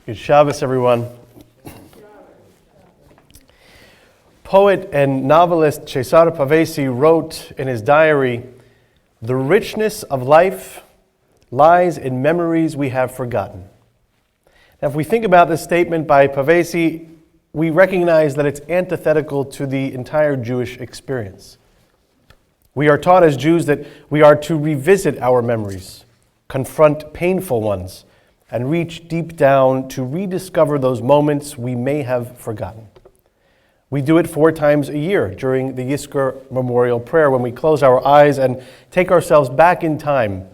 Good Shabbos, everyone. Poet and novelist Cesare Pavesi wrote in his diary, "The richness of life lies in memories we have forgotten." Now, if we think about this statement by Pavesi, we recognize that it's antithetical to the entire Jewish experience. We are taught as Jews that we are to revisit our memories, confront painful ones, and reach deep down to rediscover those moments we may have forgotten. We do it 4 times a year during the Yizkor Memorial Prayer when we close our eyes and take ourselves back in time,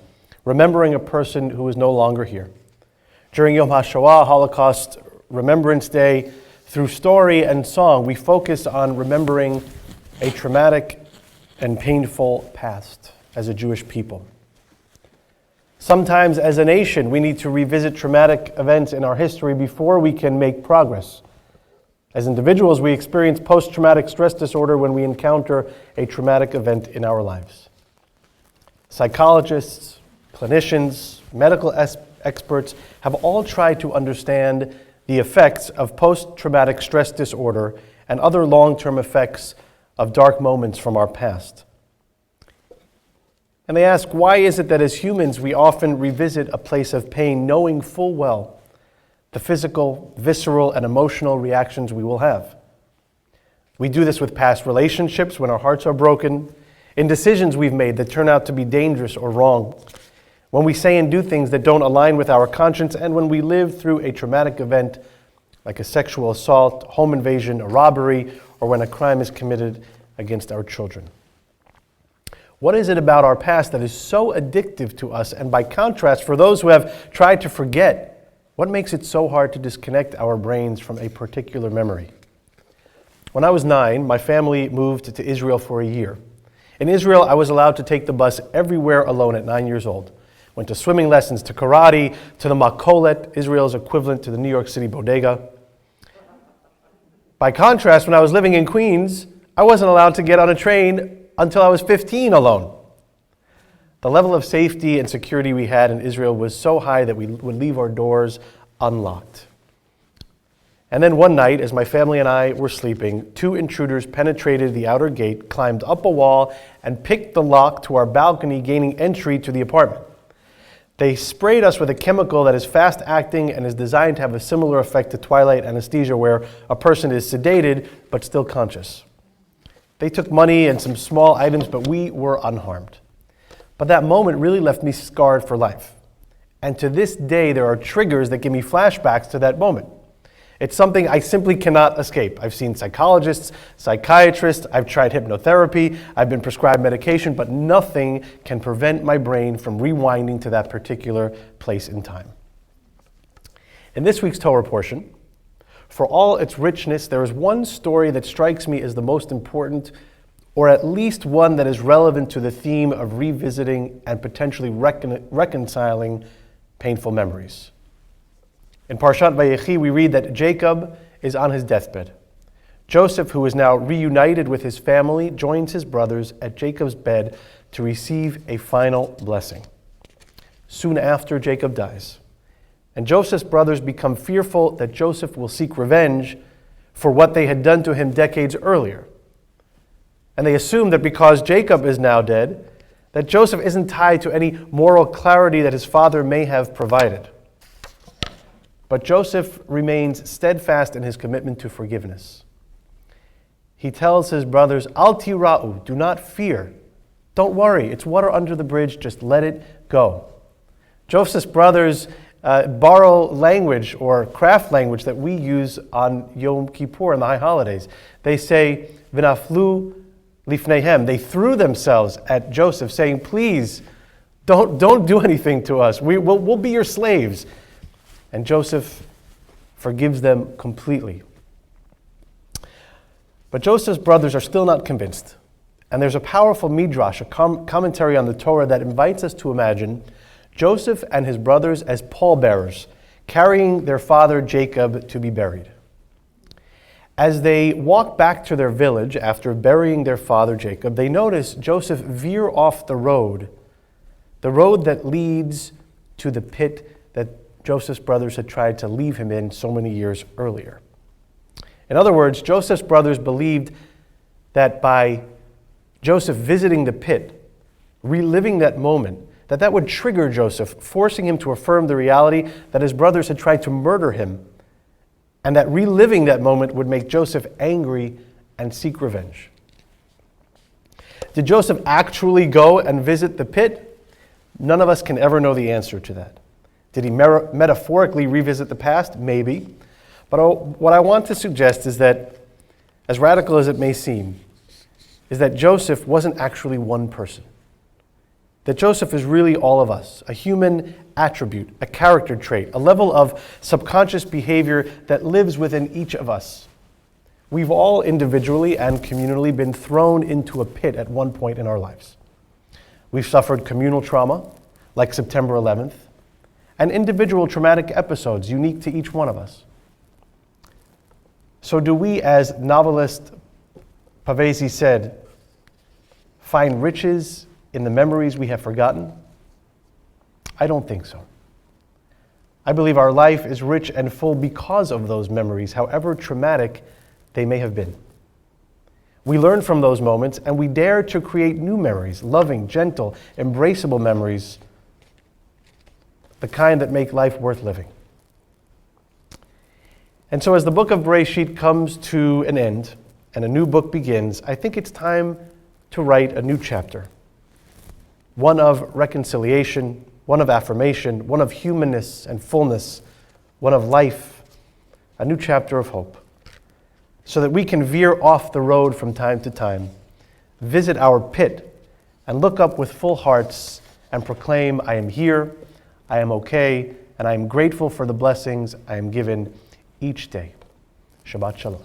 remembering a person who is no longer here. During Yom HaShoah, Holocaust Remembrance Day, through story and song, we focus on remembering a traumatic and painful past as a Jewish people. Sometimes as a nation, we need to revisit traumatic events in our history before we can make progress. As individuals, we experience post-traumatic stress disorder when we encounter a traumatic event in our lives. Psychologists, clinicians, medical experts have all tried to understand the effects of post-traumatic stress disorder and other long-term effects of dark moments from our past. And they ask, why is it that as humans we often revisit a place of pain knowing full well the physical, visceral, and emotional reactions we will have? We do this with past relationships when our hearts are broken, in decisions we've made that turn out to be dangerous or wrong, when we say and do things that don't align with our conscience, and when we live through a traumatic event like a sexual assault, home invasion, a robbery, or when a crime is committed against our children. What is it about our past that is so addictive to us? And by contrast, for those who have tried to forget, what makes it so hard to disconnect our brains from a particular memory? When I was 9, my family moved to Israel for a year. In Israel, I was allowed to take the bus everywhere alone at 9 years old. Went to swimming lessons, to karate, to the makolet, Israel's equivalent to the New York City bodega. By contrast, when I was living in Queens, I wasn't allowed to get on a train until I was 15 alone. The level of safety and security we had in Israel was so high that we would leave our doors unlocked. And then one night, as my family and I were sleeping, 2 intruders penetrated the outer gate, climbed up a wall, and picked the lock to our balcony, gaining entry to the apartment. They sprayed us with a chemical that is fast-acting and is designed to have a similar effect to twilight anesthesia, where a person is sedated but still conscious. They took money and some small items, but we were unharmed. But that moment really left me scarred for life. And to this day, there are triggers that give me flashbacks to that moment. It's something I simply cannot escape. I've seen psychologists, psychiatrists, I've tried hypnotherapy, I've been prescribed medication, but nothing can prevent my brain from rewinding to that particular place in time. In this week's Torah portion, for all its richness, there is one story that strikes me as the most important, or at least one that is relevant to the theme of revisiting and potentially reconciling painful memories. In Parshat Vayechi, we read that Jacob is on his deathbed. Joseph, who is now reunited with his family, joins his brothers at Jacob's bed to receive a final blessing. Soon after, Jacob dies. And Joseph's brothers become fearful that Joseph will seek revenge for what they had done to him decades earlier. And they assume that because Jacob is now dead, that Joseph isn't tied to any moral clarity that his father may have provided. But Joseph remains steadfast in his commitment to forgiveness. He tells his brothers, "Al tira'u, do not fear. Don't worry, it's water under the bridge, just let it go." Joseph's brothers borrow language or craft language that we use on Yom Kippur and the high holidays. They say, "V'naflu lifneihem." They threw themselves at Joseph, saying, "Please, don't do anything to us. We'll be your slaves." And Joseph forgives them completely. But Joseph's brothers are still not convinced. And there's a powerful midrash, a commentary on the Torah, that invites us to imagine Joseph and his brothers as pallbearers, carrying their father Jacob to be buried. As they walk back to their village after burying their father Jacob, they notice Joseph veer off the road that leads to the pit that Joseph's brothers had tried to leave him in so many years earlier. In other words, Joseph's brothers believed that by Joseph visiting the pit, reliving that moment, that would trigger Joseph, forcing him to affirm the reality that his brothers had tried to murder him, and that reliving that moment would make Joseph angry and seek revenge. Did Joseph actually go and visit the pit? None of us can ever know the answer to that. Did he metaphorically revisit the past? Maybe. But what I want to suggest is that, as radical as it may seem, is that Joseph wasn't actually one person. That Joseph is really all of us, a human attribute, a character trait, a level of subconscious behavior that lives within each of us. We've all individually and communally been thrown into a pit at one point in our lives. We've suffered communal trauma, like September 11th, and individual traumatic episodes unique to each one of us. So do we, as novelist Vayechi said, find riches in the memories we have forgotten? I don't think so. I believe our life is rich and full because of those memories, however traumatic they may have been. We learn from those moments and we dare to create new memories, loving, gentle, embraceable memories, the kind that make life worth living. And so as the book of Vayechi comes to an end and a new book begins, I think it's time to write a new chapter. One of reconciliation, one of affirmation, one of humanness and fullness, one of life, a new chapter of hope, so that we can veer off the road from time to time, visit our pit, and look up with full hearts and proclaim, I am here, I am okay, and I am grateful for the blessings I am given each day. Shabbat Shalom.